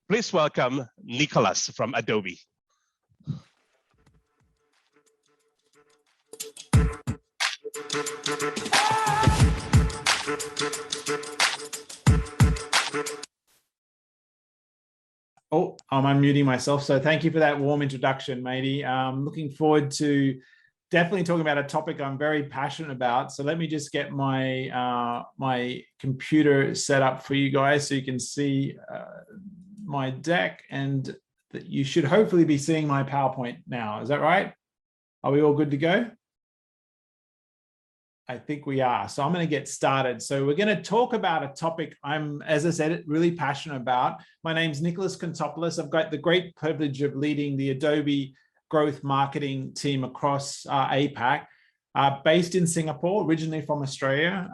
Please welcome Nicholas from Adobe. Oh, I'm unmuting myself. So thank you for that warm introduction, matey. Looking forward to definitely talking about a topic I'm very passionate about. So let me just get my my computer set up for you guys so you can see my deck, and that you should hopefully be seeing my PowerPoint now. Is that right? Are we all good to go? I think we are. So I'm going to get started. So we're going to talk about a topic I'm, as I said, really passionate about. My name's Nicholas Kontopoulos. I've got the great privilege of leading the Adobe growth marketing team across APAC, based in Singapore, originally from Australia.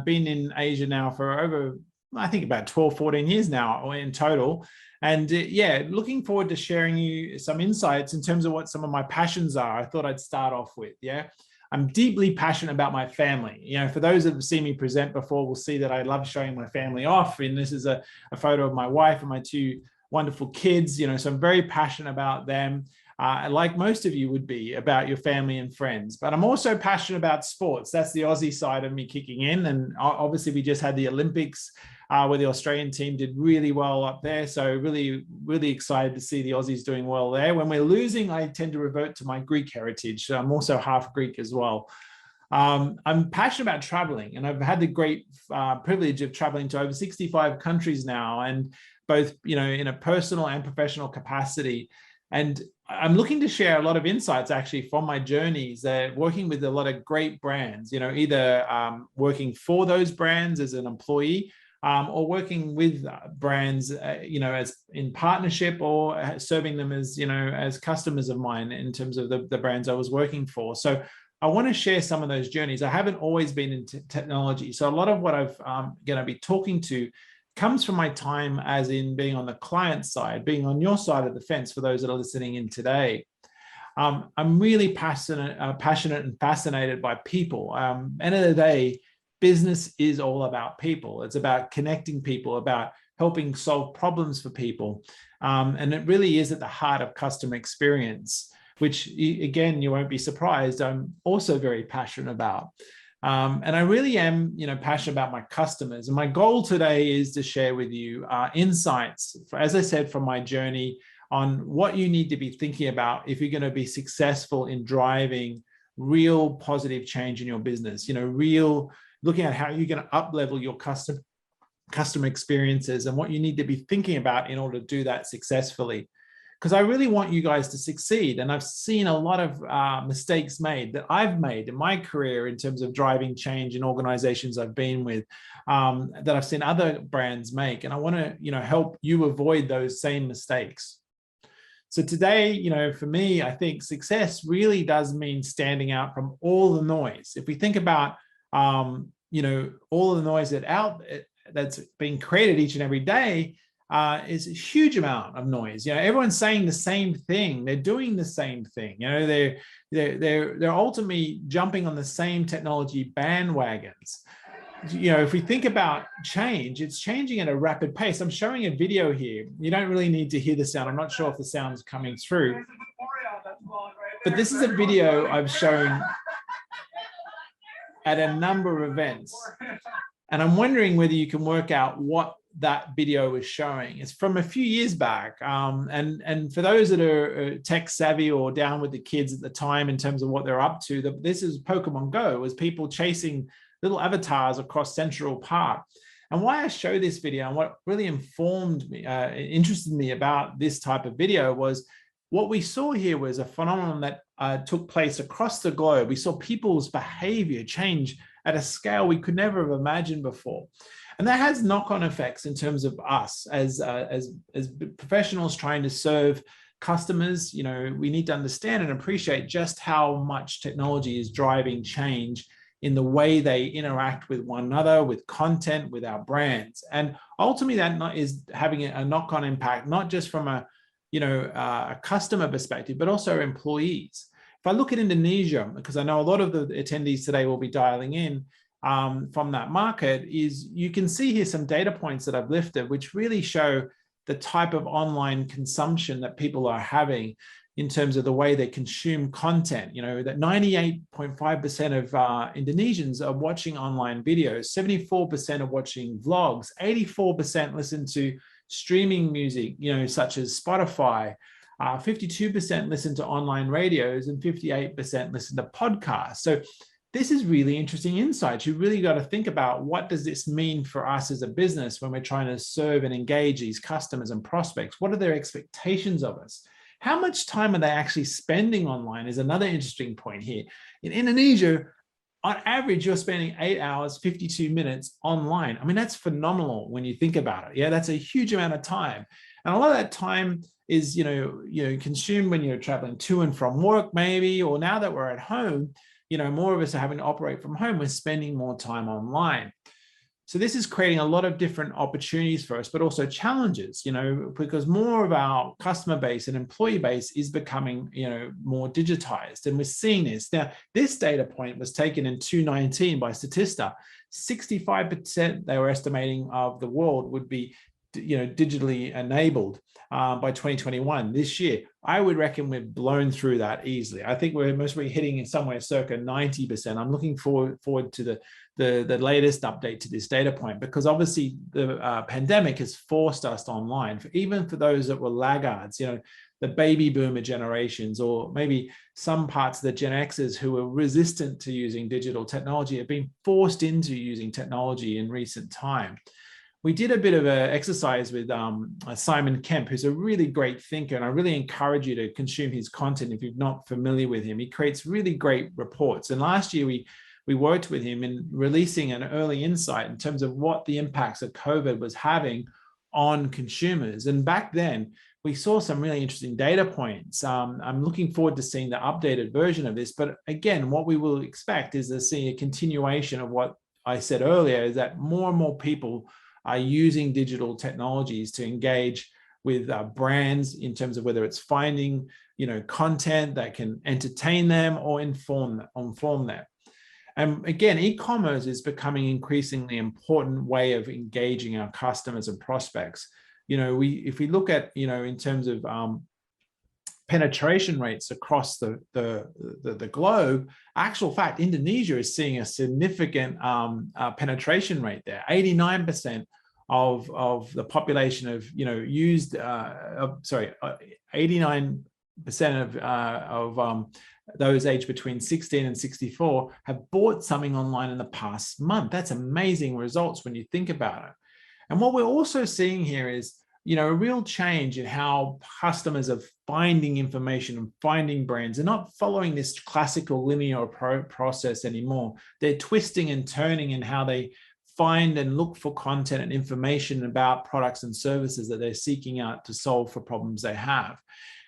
Been in Asia now for over, I think about 12, 14 years now in total. And yeah, looking forward to sharing you some insights in terms of what some of my passions are. I thought I'd start off with, yeah. I'm deeply passionate about my family. You know, for those that have seen me present before will see that I love showing my family off. And this is a photo of my wife and my two wonderful kids, you know, so I'm very passionate about them. Like most of you would be about your family and friends, but I'm also passionate about sports. That's the Aussie side of me kicking in. And obviously we just had the Olympics where the Australian team did really well up there. So really, really excited to see the Aussies doing well there. When we're losing, I tend to revert to my Greek heritage. So I'm also half Greek as well. I'm passionate about traveling, and I've had the great privilege of traveling to over 65 countries now, and both, you know, in a personal and professional capacity. And I'm looking to share a lot of insights actually from my journeys, working with a lot of great brands, you know, either working for those brands as an employee, or working with brands, you know, as in partnership, or serving them as, you know, as customers of mine in terms of the brands I was working for. So I want to share some of those journeys. I haven't always been into technology. So a lot of what I've going to be talking to comes from my time as in being on the client side, being on your side of the fence for those that are listening in today. I'm really passionate and fascinated by people. End of the day, business is all about people. It's about connecting people, about helping solve problems for people. And it really is at the heart of customer experience, which again, you won't be surprised, I'm also very passionate about. And I really am, you know, passionate about my customers. And my goal today is to share with you insights, as I said, from my journey on what you need to be thinking about if you're going to be successful in driving real positive change in your business, you know, looking at how you're going to up-level your customer experiences and what you need to be thinking about in order to do that successfully. Because I really want you guys to succeed. And I've seen a lot of mistakes made that I've made in my career in terms of driving change in organizations I've been with, that I've seen other brands make. And I want to, you know, help you avoid those same mistakes. So today, you know, for me, I think success really does mean standing out from all the noise. If we think about, you know, all the noise that's being created each and every day, is a huge amount of noise. You know, everyone's saying the same thing. They're doing the same thing. You know, they're ultimately jumping on the same technology bandwagons. You know, if we think about change, it's changing at a rapid pace. I'm showing a video here. You don't really need to hear the sound. I'm not sure if the sound's coming through. But this is a video I've shown at a number of events. And I'm wondering whether you can work out what that video is showing. It's from a few years back. And for those that are tech savvy or down with the kids at the time in terms of what they're up to, this is Pokemon Go. It was people chasing little avatars across Central Park. And why I show this video and what really informed me, interested me about this type of video was what we saw here was a phenomenon that took place across the globe. We saw people's behavior change at a scale we could never have imagined before. And that has knock-on effects in terms of us as professionals trying to serve customers. You know, we need to understand and appreciate just how much technology is driving change in the way they interact with one another, with content, with our brands. And ultimately that is having a knock-on impact, not just from a customer perspective, but also employees. If I look at Indonesia, because I know a lot of the attendees today will be dialing in from that market, is you can see here some data points that I've lifted, which really show the type of online consumption that people are having in terms of the way they consume content. You know, that 98.5% of Indonesians are watching online videos, 74% are watching vlogs, 84% listen to streaming music, you know, such as Spotify, 52% listen to online radios, and 58% listen to podcasts. So this is really interesting insights. You really got to think about, what does this mean for us as a business when we're trying to serve and engage these customers and prospects? What are their expectations of us? How much time are they actually spending online is another interesting point here. In Indonesia, on average, you're spending 8 hours, 52 minutes online. I mean, that's phenomenal when you think about it. Yeah, that's a huge amount of time. And a lot of that time is, you know, consumed when you're traveling to and from work, maybe, or now that we're at home, you know, more of us are having to operate from home. We're spending more time online. So this is creating a lot of different opportunities for us, but also challenges, you know, because more of our customer base and employee base is becoming, you know, more digitized. And we're seeing this. Now, this data point was taken in 2019 by Statista. 65% they were estimating of the world would be, you know, digitally enabled by 2021 this year. I would reckon we've blown through that easily. I think we're mostly hitting somewhere circa 90%. I'm looking forward to the latest update to this data point, because obviously the pandemic has forced us online, even for those that were laggards, you know, the baby boomer generations, or maybe some parts of the Gen Xers who were resistant to using digital technology have been forced into using technology in recent time. We did a bit of an exercise with Simon Kemp, who's a really great thinker, and I really encourage you to consume his content if you're not familiar with him. He creates really great reports. And last year we worked with him in releasing an early insight in terms of what the impacts of COVID was having on consumers. And back then, we saw some really interesting data points. I'm looking forward to seeing the updated version of this. But again, what we will expect is to see a continuation of what I said earlier, is that more and more people are using digital technologies to engage with brands in terms of whether it's finding, you know, content that can entertain them or inform them. And again, e-commerce is becoming an increasingly important way of engaging our customers and prospects. You know, if we look at, you know, in terms of penetration rates across the globe, actual fact, Indonesia is seeing a significant penetration rate there. 89% of the population of, you know, used, 89% of those aged between 16 and 64 have bought something online in the past month. That's amazing results when you think about it. And what we're also seeing here is, you know, a real change in how customers are finding information and finding brands. They're not following this classical linear process anymore. They're twisting and turning in how they find and look for content and information about products and services that they're seeking out to solve for problems they have.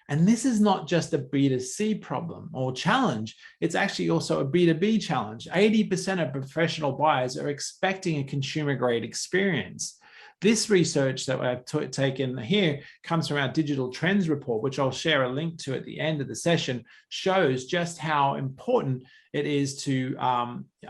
And this is not just a B2C problem or challenge, it's actually also a B2B challenge. 80% of professional buyers are expecting a consumer grade experience. This research that I've taken here comes from our digital trends report, which I'll share a link to at the end of the session, shows just how important it is to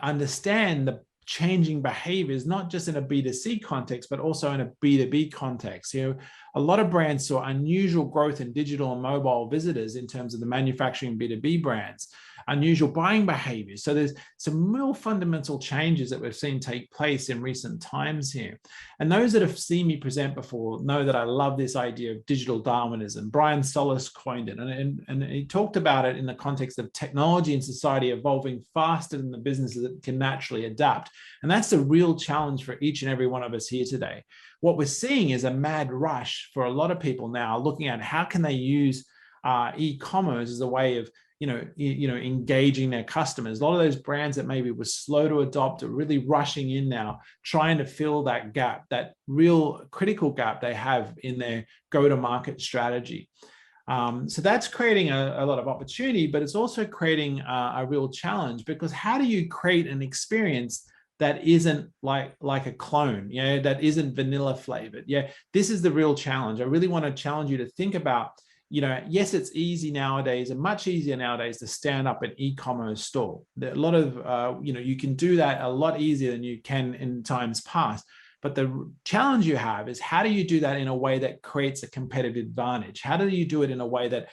understand the changing behaviors, not just in a B2C context, but also in a B2B context. You know, a lot of brands saw unusual growth in digital and mobile visitors in terms of the manufacturing B2B brands, unusual buying behaviors. So there's some real fundamental changes that we've seen take place in recent times here. And those that have seen me present before know that I love this idea of digital Darwinism. Brian Solis coined it, and he talked about it in the context of technology and society evolving faster than the businesses that can naturally adapt. And that's the real challenge for each and every one of us here today. What we're seeing is a mad rush for a lot of people now looking at how can they use e-commerce as a way of engaging their customers. A lot of those brands that maybe were slow to adopt are really rushing in now, trying to fill that gap, that real critical gap they have in their go-to-market strategy. So that's creating a lot of opportunity, but it's also creating a real challenge, because how do you create an experience that isn't like a clone, that isn't vanilla flavored? This is the real challenge. I really want to challenge you to think about, yes, it's easy nowadays, and much easier nowadays to stand up an e-commerce store. There are a lot of, you can do that a lot easier than you can in times past. But the challenge you have is, how do you do that in a way that creates a competitive advantage? How do you do it in a way that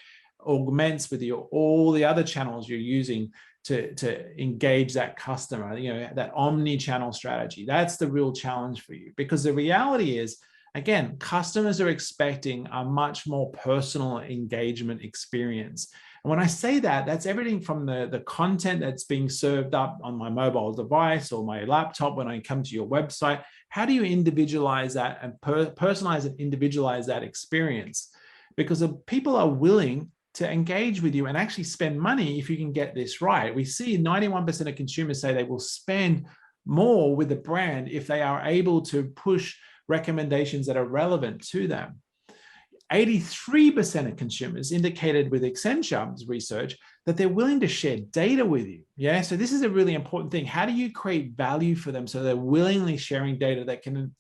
augments with all the other channels you're using to engage that customer, that omni-channel strategy? That's the real challenge for you, because the reality is, again, customers are expecting a much more personal engagement experience. And when I say that, that's everything from the content that's being served up on my mobile device or my laptop when I come to your website. How do you individualize that and personalize and individualize that experience? Because people are willing to engage with you and actually spend money if you can get this right. We see 91% of consumers say they will spend more with the brand if they are able to push recommendations that are relevant to them. 83% of consumers indicated with Accenture's research that they're willing to share data with you. Yeah, so this is a really important thing. How do you create value for them so they're willingly sharing data that can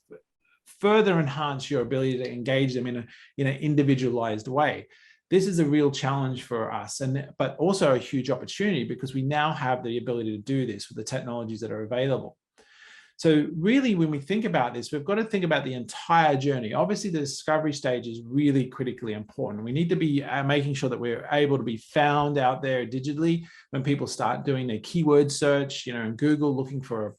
further enhance your ability to engage them in an individualized way? This is a real challenge for us, but also a huge opportunity, because we now have the ability to do this with the technologies that are available. So really, when we think about this, we've got to think about the entire journey. Obviously, the discovery stage is really critically important. We need to be making sure that we're able to be found out there digitally when people start doing their keyword search, in Google, looking for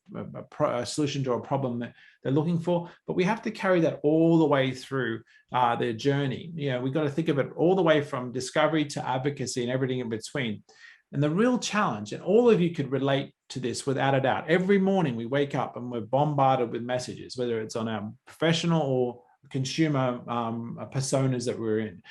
a solution to a problem that they're looking for. But we have to carry that all the way through their journey. We've got to think of it all the way from discovery to advocacy and everything in between. And the real challenge, and all of you could relate to this without a doubt, every morning we wake up and we're bombarded with messages, whether it's on our professional or consumer personas that we're in.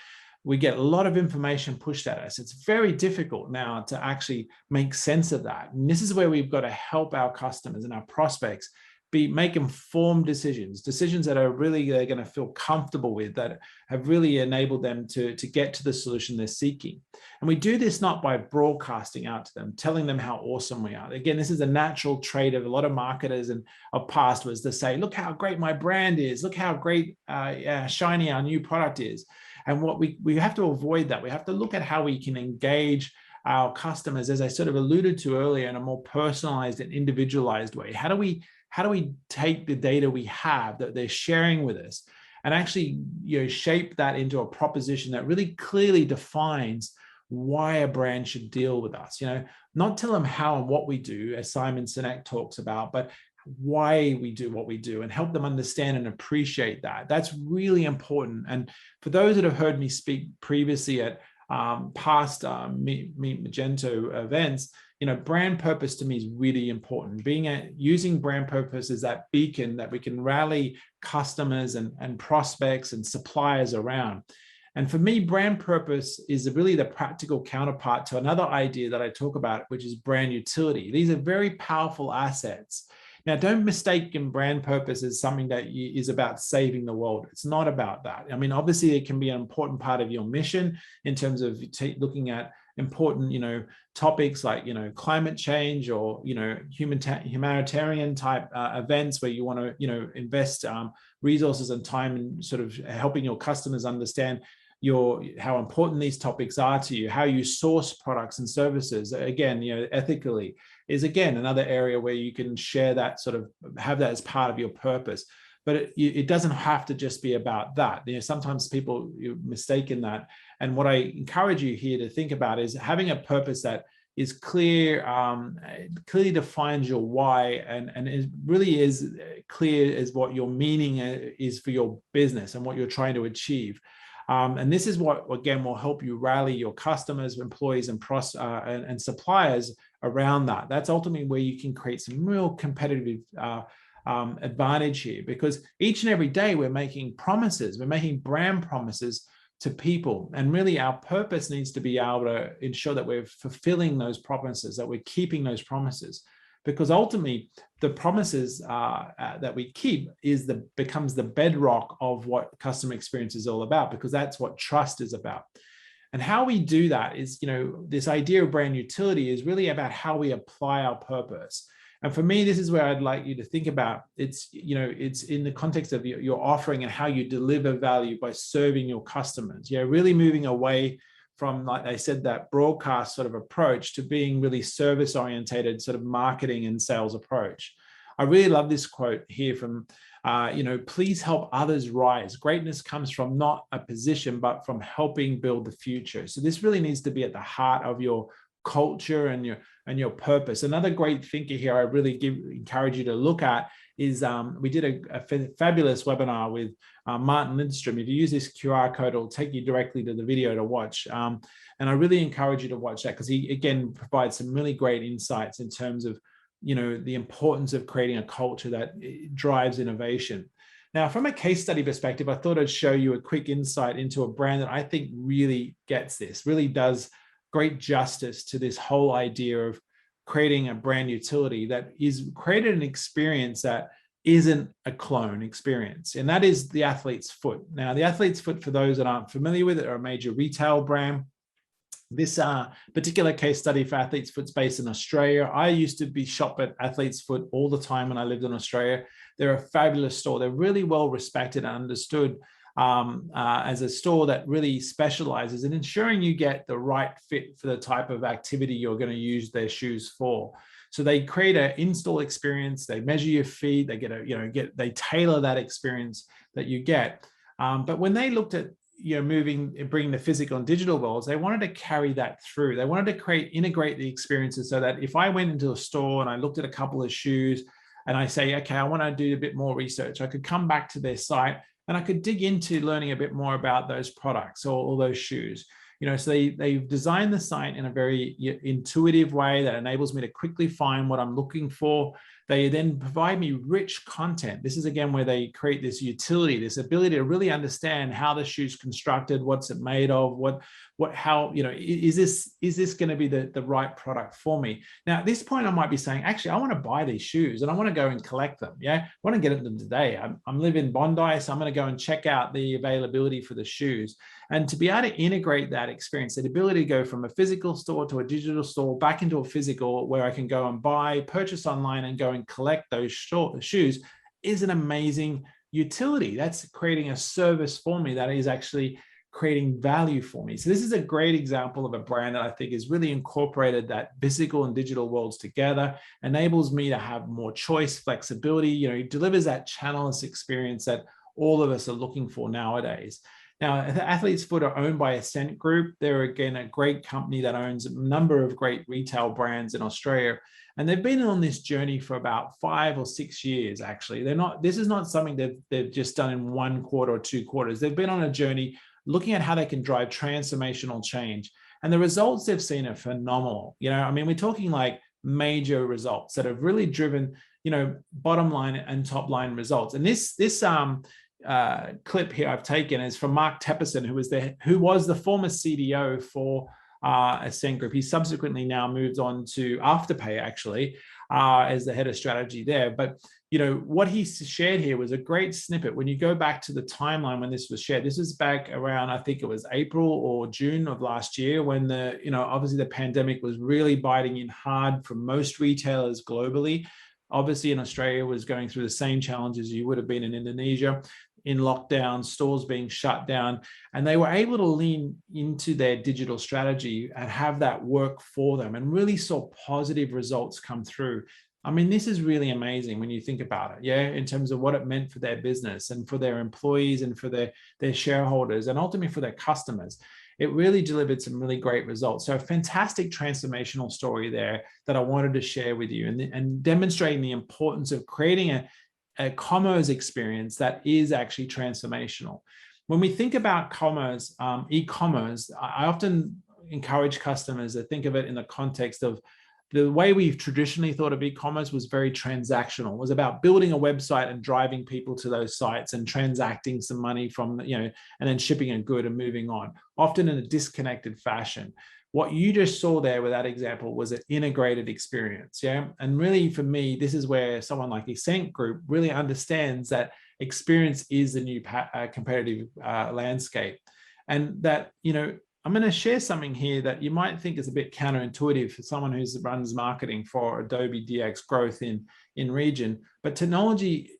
We get a lot of information pushed at us. It's very difficult now to actually make sense of that. And this is where we've got to help our customers and our prospects make informed decisions that are really they're going to feel comfortable with, that have really enabled them to get to the solution they're seeking. And we do this not by broadcasting out to them, telling them how awesome we are. Again, this is a natural trait of a lot of marketers and of past, was to say, look how great my brand is, look how great shiny our new product is. And what we have to avoid that. We have to look at how we can engage our customers, as I sort of alluded to earlier, in a more personalized and individualized way. How do we take the data we have that they're sharing with us and actually shape that into a proposition that really clearly defines why a brand should deal with us? Not tell them how and what we do, as Simon Sinek talks about, but why we do what we do, and help them understand and appreciate that. That's really important. And for those that have heard me speak previously at past Meet Magento events, brand purpose to me is really important. Using brand purpose as that beacon that we can rally customers and prospects and suppliers around. And for me, brand purpose is really the practical counterpart to another idea that I talk about, which is brand utility. These are very powerful assets. Now, don't mistake brand purpose as something that is about saving the world. It's not about that. I mean, obviously, it can be an important part of your mission in terms of looking at important, topics like, climate change or, humanitarian type events where you want to, invest resources and time in sort of helping your customers understand how important these topics are to you, how you source products and services, again, ethically, is again another area where you can share that, sort of have that as part of your purpose. But it doesn't have to just be about that. Sometimes people mistake in that. And what I encourage you here to think about is having a purpose that is clear, clearly defines your why, and it really is clear as what your meaning is for your business and what you're trying to achieve. And this is what, again, will help you rally your customers, employees, and suppliers around that. That's ultimately where you can create some real competitive advantage here, because each and every day we're making promises, we're making brand promises to people, and really our purpose needs to be able to ensure that we're fulfilling those promises, that we're keeping those promises, because ultimately the promises that we keep becomes the bedrock of what customer experience is all about, because that's what trust is about. And how we do that is, this idea of brand utility is really about how we apply our purpose. And for me, this is where I'd like you to think about it's in the context of your offering and how you deliver value by serving your customers. Really moving away from, like I said, that broadcast sort of approach to being really service orientated sort of marketing and sales approach. I really love this quote here from please help others rise. Greatness comes from not a position, but from helping build the future. So this really needs to be at the heart of your culture and your purpose. Another great thinker here I really encourage you to look at is we did a fabulous webinar with Martin Lindstrm. If you use this QR code, it'll take you directly to the video to watch. And I really encourage you to watch that because he, again, provides some really great insights in terms of, the importance of creating a culture that drives innovation. Now, from a case study perspective, I thought I'd show you a quick insight into a brand that I think really gets this, really does great justice to this whole idea of creating a brand utility that is created an experience that isn't a clone experience. And that is the Athlete's Foot. Now, the Athlete's Foot, for those that aren't familiar with it, are a major retail brand. This particular case study for Athlete's Foot's based in Australia. I used to shop at Athlete's Foot all the time when I lived in Australia. They're a fabulous store. They're really well respected and understood as a store that really specializes in ensuring you get the right fit for the type of activity you're going to use their shoes for. So they create an install experience. They measure your feet. They they tailor that experience that you get. But when they looked at bringing the physical and digital worlds, they wanted to carry that through. They wanted to integrate the experiences so that if I went into a store and I looked at a couple of shoes and I say, okay, I want to do a bit more research, I could come back to their site and I could dig into learning a bit more about those products or those shoes. So they've designed the site in a very intuitive way that enables me to quickly find what I'm looking for. They then provide me rich content. This is again where they create this utility, this ability to really understand how the shoe's constructed, what's it made of, is this going to be the right product for me? Now, at this point, I might be saying, actually, I want to buy these shoes and I want to go and collect them. Yeah, I want to get them today. I'm living in Bondi, so I'm going to go and check out the availability for the shoes. And to be able to integrate that experience, that ability to go from a physical store to a digital store back into a physical where I can go and purchase online and go and collect those shoes is an amazing utility. That's creating a service for me that is actually creating value for me. So this is a great example of a brand that I think has really incorporated that physical and digital worlds together, enables me to have more choice, flexibility, it delivers that channelless experience that all of us are looking for nowadays. Now, the Athlete's Foot are owned by Ascent Group. They're, again, a great company that owns a number of great retail brands in Australia. And they've been on this journey for about 5 or 6 years, actually. This is not something they've just done in 1 quarter or 2 quarters. They've been on a journey looking at how they can drive transformational change. And the results they've seen are phenomenal. We're talking like major results that have really driven, bottom line and top line results. And this clip here I've taken is from Mark Tepperson, who was the former CDO for Ascent Group. He subsequently now moved on to Afterpay, actually, as the head of strategy there. But what he shared here was a great snippet. When you go back to the timeline when this was shared, this was back around, I think it was April or June of last year, when obviously the pandemic was really biting in hard for most retailers globally. Obviously in Australia was going through the same challenges you would have been in Indonesia, in lockdown, stores being shut down, and they were able to lean into their digital strategy and have that work for them and really saw positive results come through. This is really amazing when you think about it, in terms of what it meant for their business and for their employees and for their shareholders and ultimately for their customers. It really delivered some really great results. So a fantastic transformational story there that I wanted to share with you and demonstrating the importance of creating a commerce experience that is actually transformational. When we think about commerce, e-commerce, I often encourage customers to think of it in the context of the way we've traditionally thought of e-commerce was very transactional. It was about building a website and driving people to those sites and transacting some money from, and then shipping a good and moving on, often in a disconnected fashion. What you just saw there with that example was an integrated experience, And really, for me, this is where someone like Ascent Group really understands that experience is the new competitive landscape. And that, I'm going to share something here that you might think is a bit counterintuitive for someone who runs marketing for Adobe DX growth in region, but technology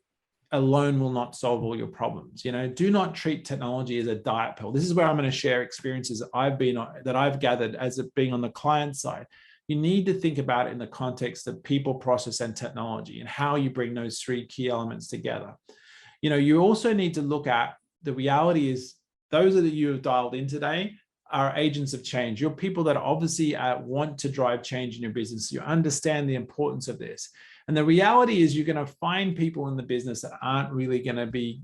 alone will not solve all your problems. Do not treat technology as a diet pill. This is where I'm going to share experiences that I've gathered as it being on the client side. You need to think about it in the context of people, process, and technology, and how you bring those 3 key elements together. you also need to look at the reality is those that you have dialed in today are agents of change. You're people that obviously want to drive change in your business. You understand the importance of this. And the reality is you're going to find people in the business that aren't really going to be,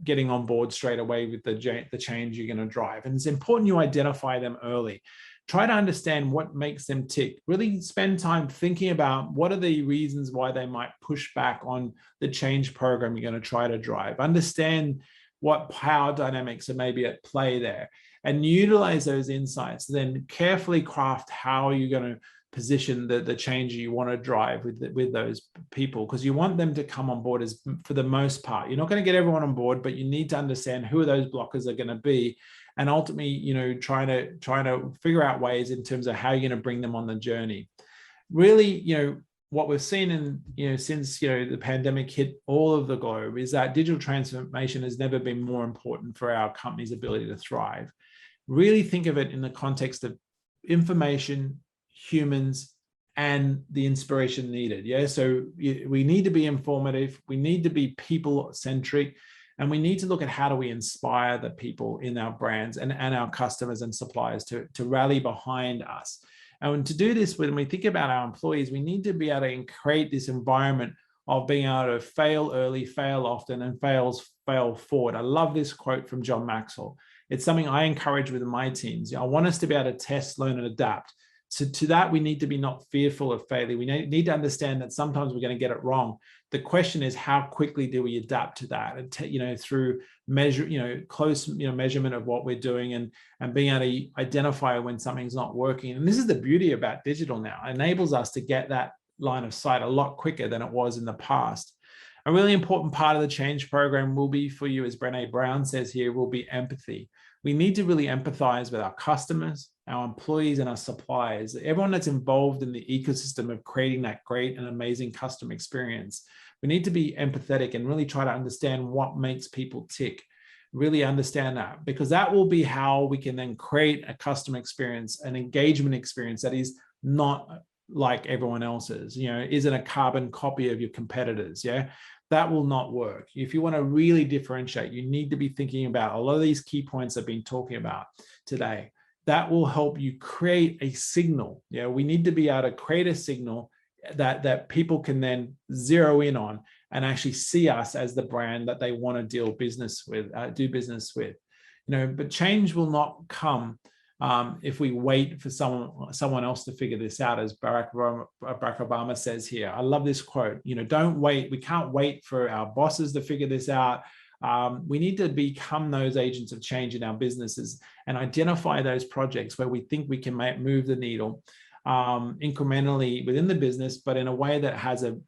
getting on board straight away with the change you're going to drive. And it's important you identify them early. Try to understand what makes them tick. Really spend time thinking about what are the reasons why they might push back on the change program you're going to try to drive. Understand what power dynamics are maybe at play there, and utilize those insights. Then carefully craft how you're going to position the change you want to drive with those people, because you want them to come on board as for the most part. You're not going to get everyone on board, but you need to understand who those blockers are going to be, and ultimately, trying to figure out ways in terms of how you're going to bring them on the journey. Really, what we've seen in, since, the pandemic hit all of the globe is that digital transformation has never been more important for our company's ability to thrive. Really think of it in the context of information, humans, and the inspiration needed. Yeah. So we need to be informative. We need to be people-centric. And we need to look at how do we inspire the people in our brands and our customers and suppliers to rally behind us. And to do this, when we think about our employees, we need to be able to create this environment of being able to fail early, fail often, and fail forward. I love this quote from John Maxwell. It's something I encourage with my teams. I want us to be able to test, learn, and adapt. So to that, we need to be not fearful of failure. We need to understand that sometimes we're going to get it wrong. The question is, how quickly do we adapt to that? And through close measurement of what we're doing and being able to identify when something's not working. And this is the beauty about digital now. It enables us to get that line of sight a lot quicker than it was in the past. A really important part of the change program will be for you, as Brené Brown says here, will be empathy. We need to really empathize with our customers, our employees, and our suppliers, everyone that's involved in the ecosystem of creating that great and amazing customer experience. We need to be empathetic and really try to understand what makes people tick. Really understand that, because that will be how we can then create a customer experience, an engagement experience that is not like everyone else's, isn't a carbon copy of your competitors. Yeah. That will not work. If you want to really differentiate, you need to be thinking about a lot of these key points I've been talking about today. That will help you create a signal. We need to be able to create a signal that people can then zero in on and actually see us as the brand that they want to do business with. But change will not come if we wait for someone else to figure this out, as Barack Obama says here. I love this quote. Don't wait. We can't wait for our bosses to figure this out. We need to become those agents of change in our businesses and identify those projects where we think we can move the needle incrementally within the business, but in a way that has a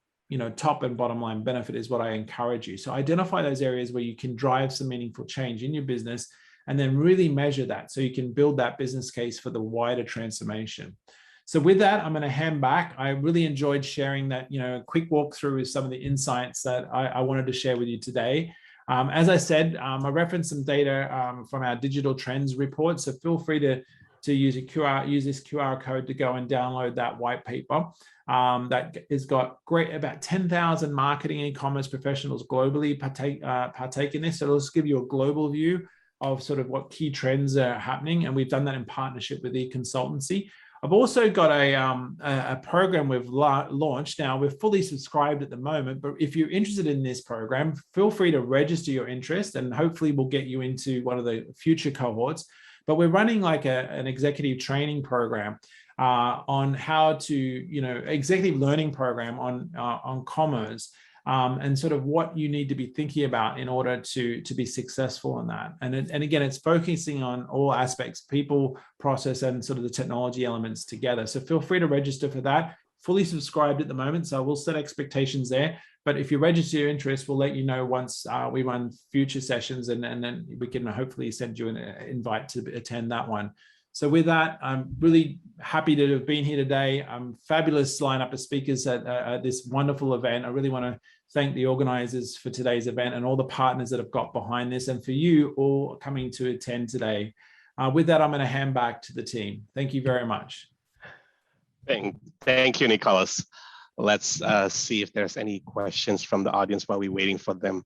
top and bottom line benefit is what I encourage you. So identify those areas where you can drive some meaningful change in your business, and then really measure that so you can build that business case for the wider transformation. So with that, I'm going to hand back. I really enjoyed sharing that, quick walkthrough of some of the insights that I wanted to share with you today. As I said, I referenced some data from our digital trends report. So feel free to use this QR code to go and download that white paper. That has got about 10,000 marketing and e-commerce professionals globally partake in this. So it'll just give you a global view of sort of what key trends are happening. And we've done that in partnership with eConsultancy. I've also got a program we've launched. Now, we're fully subscribed at the moment, but if you're interested in this program, feel free to register your interest, and hopefully we'll get you into one of the future cohorts. But we're running like an executive training program on how to, executive learning program on commerce. And sort of what you need to be thinking about in order to be successful in that. And again, it's focusing on all aspects, people, process, and sort of the technology elements together. So feel free to register for that. Fully subscribed at the moment, so we'll set expectations there. But if you register your interest, we'll let you know once we run future sessions, and then we can hopefully send you an invite to attend that one. So with that, I'm really happy to have been here today. Fabulous lineup of speakers at this wonderful event. I really want to thank the organizers for today's event and all the partners that have got behind this, and for you all coming to attend today. With that, I'm going to hand back to the team. Thank you very much. Thank you, Nicholas. Let's see if there's any questions from the audience while we're waiting for them.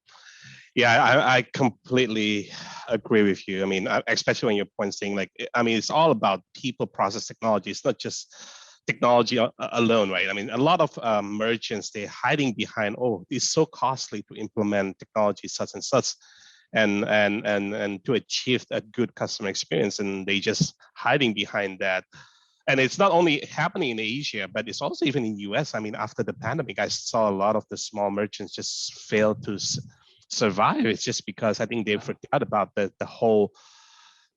Yeah, I completely agree with you. I mean, especially when your point saying like, I mean, it's all about people, process, technology. It's not just technology alone, right? I mean, a lot of merchants, they're hiding behind, oh, it's so costly to implement technology such and such, and to achieve a good customer experience, and they just hiding behind that. And it's not only happening in Asia, but it's also even in US. I mean, after the pandemic, I saw a lot of the small merchants just fail to survive. It's just because I think they forgot about the whole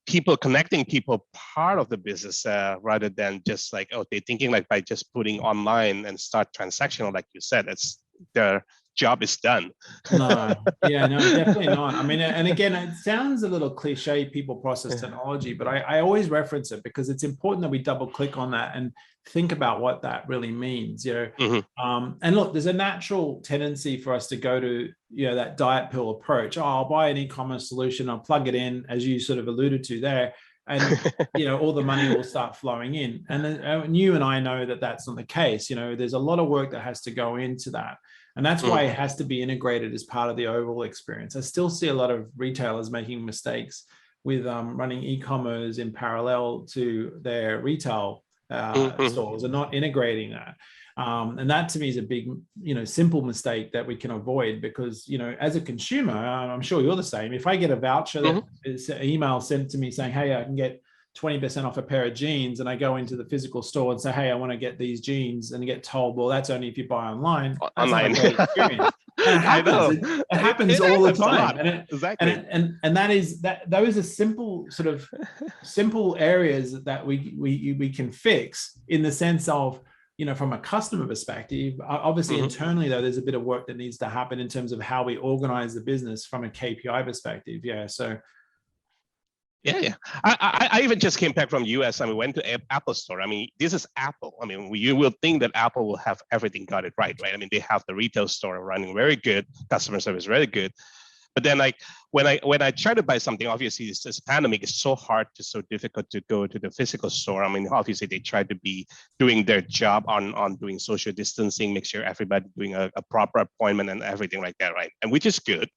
people connecting people part of the business, rather than just like, oh, they're thinking like by just putting online and start transactional, like you said, it's their job is done. No, yeah, no, definitely not. I mean, and again, it sounds a little cliche, people, process, technology, but I always reference it because it's important that we double click on that and think about what that really means, you know. And look, there's a natural tendency for us to go to, you know, that diet pill approach. Oh, I'll buy an e-commerce solution, I'll plug it in, as you sort of alluded to there, and you know, all the money will start flowing in. And you and I know that that's not the case. You know, there's a lot of work that has to go into that. And that's why it has to be integrated as part of the overall experience. I still see a lot of retailers making mistakes with running e-commerce in parallel to their retail stores and not integrating that. And that to me is a big, you know, simple mistake that we can avoid because, you know, as a consumer, I'm sure you're the same. If I get a voucher that is an email sent to me saying, hey, I can get 20% off a pair of jeans, and I go into the physical store and say, hey, I want to get these jeans, and get told, well, that's only if you buy online. That's not a great experience. And it happens. It happens all the time. And that is that those are simple sort of simple areas that we can fix in the sense of, you know, from a customer perspective. Obviously internally though, there's a bit of work that needs to happen in terms of how we organize the business from a KPI perspective. Yeah. So yeah. I even just came back from US. I mean, went to Apple store. I mean, this is Apple. I mean, you will think that Apple will have everything got it right? I mean, they have the retail store running very good, customer service very good. But then, like when I try to buy something, obviously this pandemic is so hard, it's so difficult to go to the physical store. I mean, obviously they try to be doing their job on doing social distancing, make sure everybody doing a proper appointment and everything like that, right? And which is good.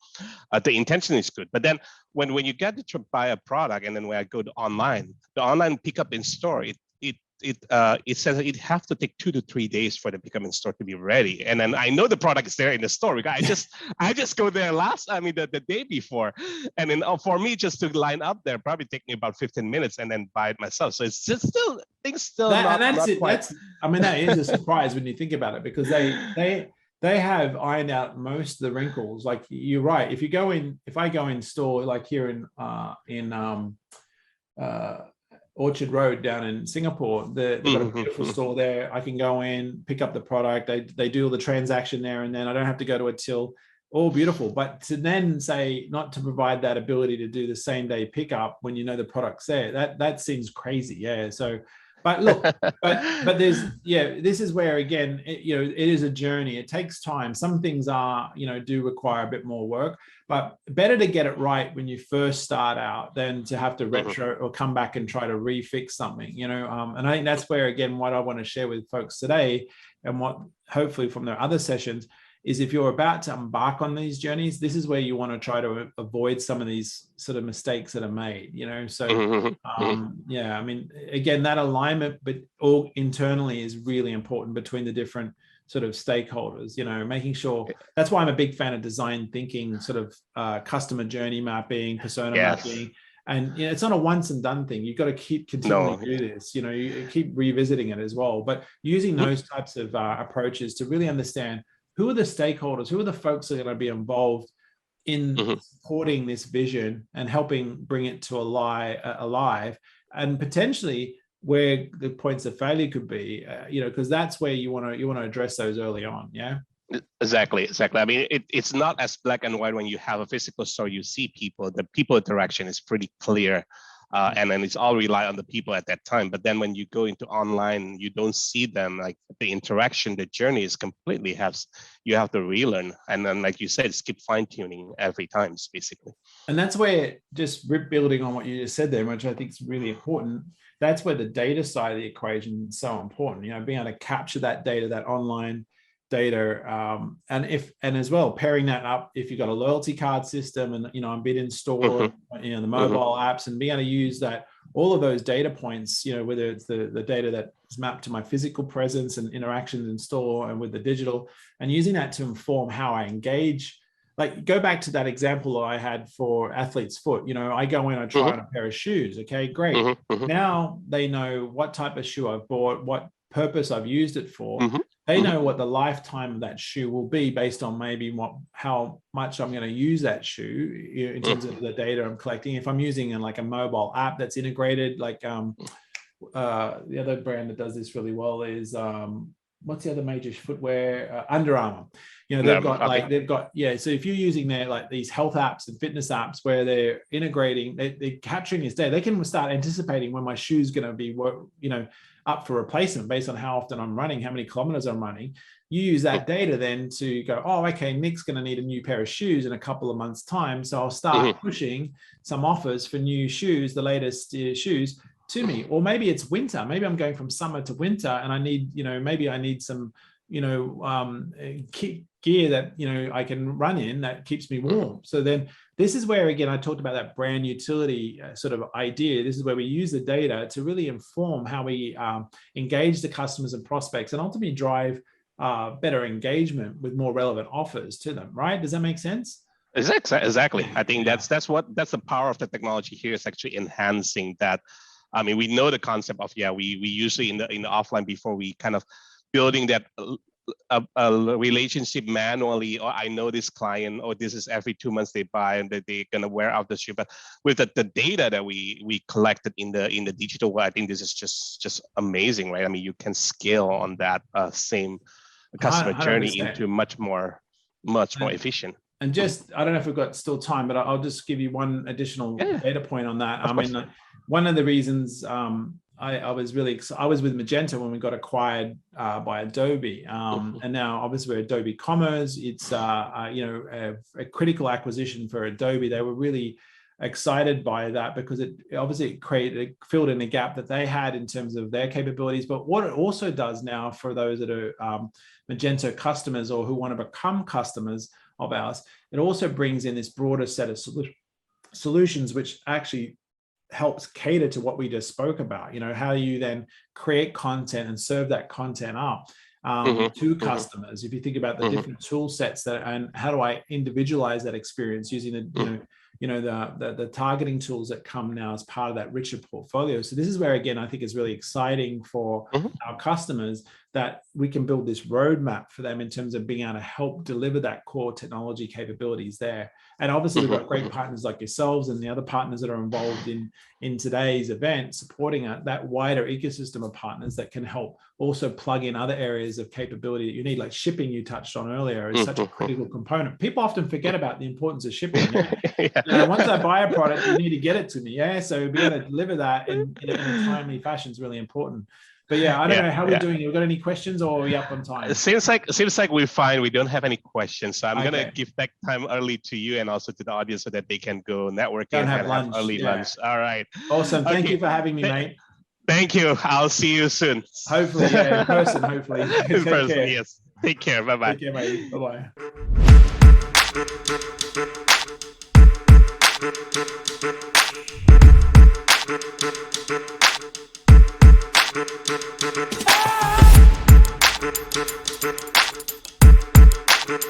The intention is good. But then when you get to buy a product, and then when I go to online, the online pickup in store, it says it have to take 2 to 3 days for the pickup in store to be ready. And then I know the product is there in the store. I just go there the day before, and then for me just to line up there probably take me about 15 minutes and then buy it myself. So it's just still things still not quite. I mean, that is a surprise when you think about it, because they have ironed out most of the wrinkles. Like you're right. If I go in store, like here in Orchard Road down in Singapore, they've got a beautiful store there. I can go in, pick up the product. They do all the transaction there, and then I don't have to go to a till. All beautiful. But to then say not to provide that ability to do the same day pickup when you know the product's there, that seems crazy. Yeah. So, but look, but there's, yeah, this is where again, it is a journey. It takes time. Some things are, do require a bit more work, but better to get it right when you first start out than to have to retro or come back and try to refix something, and I think that's where, again, what I want to share with folks today, and what hopefully from their other sessions, is if you're about to embark on these journeys, this is where you want to try to avoid some of these sort of mistakes that are made, So, yeah, I mean, again, that alignment, but all internally is really important between the different sort of stakeholders, making sure. That's why I'm a big fan of design thinking, sort of customer journey mapping, persona mapping. And it's not a once and done thing. You've got to keep continually do this. You keep revisiting it as well. But using those types of approaches to really understand who are the stakeholders, who are the folks that are going to be involved in supporting this vision and helping bring it to alive, and potentially where the points of failure could be, because that's where you want to address those early on. Yeah. Exactly. I mean, it's not as black and white when you have a physical store. You see people, the people interaction is pretty clear. And then it's all rely on the people at that time. But then when you go into online, you don't see them. Like the interaction, the journey is completely you have to relearn. And then, like you said, it's keep fine tuning every time, basically. And that's where, just building on what you just said there, which I think is really important. That's where the data side of the equation is so important. Being able to capture that data, that online data, and as well pairing that up if you've got a loyalty card system and I'm bid in store, the mobile apps, and being able to use that, all of those data points, whether it's the data that's mapped to my physical presence and interactions in store and with the digital, and using that to inform how I engage. Like, go back to that example I had for athlete's foot. I go in, I try on a pair of shoes. Okay, great. Now they know what type of shoe I've bought, what purpose I've used it for. They know what the lifetime of that shoe will be based on maybe how much I'm going to use that shoe in terms of the data I'm collecting. If I'm using like a mobile app that's integrated, like the other brand that does this really well is what's the other major footwear? Under Armour. They've got so if you're using their like these health apps and fitness apps where they're integrating, they're capturing this data, they can start anticipating when my shoe's going to be up for replacement based on how often I'm running, how many kilometers I'm running. You use that data then to go, oh, okay, Nick's going to need a new pair of shoes in a couple of months' time. So I'll start pushing some offers for new shoes, the latest shoes to me. Or maybe it's winter. Maybe I'm going from summer to winter and I need, maybe I need some, gear that, I can run in that keeps me warm. So then this is where, again, I talked about that brand utility sort of idea. This is where we use the data to really inform how we engage the customers and prospects and ultimately drive better engagement with more relevant offers to them, right? Does that make sense? Exactly. I think that's the power of the technology here, is actually enhancing that. I mean, we know the concept of, we usually in the offline, before we kind of building that a relationship manually, or I know this client, or this is every 2 months they buy and that they're gonna wear out the shoe. But with the data that we collected in the digital world, I think this is just amazing, right? I mean, you can scale on that same customer 100%. Journey into much more efficient. And just, I don't know if we've got still time, but I'll just give you one additional data point on that. I mean, one of the reasons I was with Magento when we got acquired by Adobe, and now obviously we're Adobe Commerce. It's a critical acquisition for Adobe. They were really excited by that because it filled in a gap that they had in terms of their capabilities. But what it also does now for those that are Magento customers or who want to become customers of ours, it also brings in this broader set of solutions, which actually helps cater to what we just spoke about. How you then create content and serve that content up to customers. If you think about the different tool sets and how do I individualize that experience using the targeting tools that come now as part of that richer portfolio. So this is where, again, I think is really exciting for our customers, that we can build this roadmap for them in terms of being able to help deliver that core technology capabilities there. And obviously we've got great partners like yourselves and the other partners that are involved in today's event, supporting that wider ecosystem of partners that can help also plug in other areas of capability that you need, like shipping you touched on earlier is such a critical component. People often forget about the importance of shipping. Once I buy a product, you need to get it to me. So being able to deliver that in a timely fashion is really important. But I don't know how we're doing. You got any questions, or are we up on time? It seems like we're fine. We don't have any questions. So I'm gonna give back time early to you and also to the audience so that they can go networking and have early lunch. All right. Awesome. Thank you for having me, mate. Thank you. I'll see you soon. Hopefully, in person. Hopefully. In person, yes. Take care. Bye-bye. Take care, mate. Bye-bye.